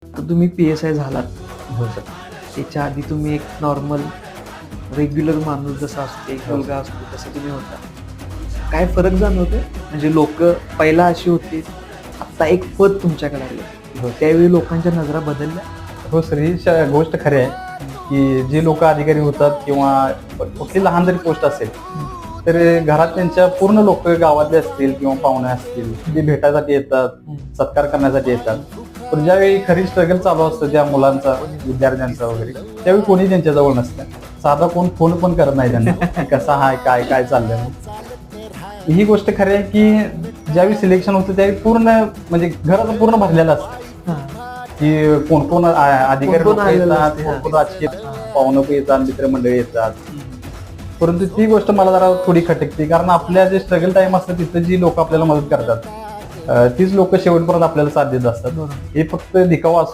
तर तुम्ही PSI झालात. हो सर. त्याच्या आधी तुम्ही एक नॉर्मल रेग्युलर माणूस जसा असतो, एक हो. मुलगा असतो तसं तुम्ही होता. काय फरक जाणवतोय? म्हणजे लोकं पहिला अशी होती, आत्ता एक पद तुमच्याकडे आलं. हो. त्यावेळी लोकांच्या नजरा बदलल्या? हो सर, ही गोष्ट खरी आहे की जे लोक अधिकारी होतात किंवा कुठली लहान जरी पोस्ट असेल तर घरात त्यांच्या पूर्ण लोक गावातले असतील किंवा पाहुणे असतील ते भेटायसाठी येतात, सत्कार करण्यासाठी येतात. पण ज्यावेळी खरी स्ट्रगल चालू असतं ज्या मुलांचा, विद्यार्थ्यांचा वगैरे, त्यावेळी कोणी त्यांच्याजवळ नसतं. साधा कोण फोन पण करत नाही त्यांना कसा हाय, काय काय चाललंय. ही गोष्ट खरी आहे की ज्यावेळी सिलेक्शन होतं त्यावेळी पूर्ण म्हणजे घराचं पूर्ण भरलेलं असतं की कोण कोण अधिकारी कोण-कोण लोकं आलेलं येतात, असते, कोण कोण राजकीय पाहुणं पण येतात, मित्रमंडळी येतात. परंतु ती गोष्ट मला जरा थोडी खटकते, कारण आपल्या जे स्ट्रगल टाइम असतं तिथं जी लोक आपल्याला मदत करतात तीच लोक शेवटपर्यंत आपल्याला साथ देत असतात. बरोबर. हे फक्त दिखावा असतो.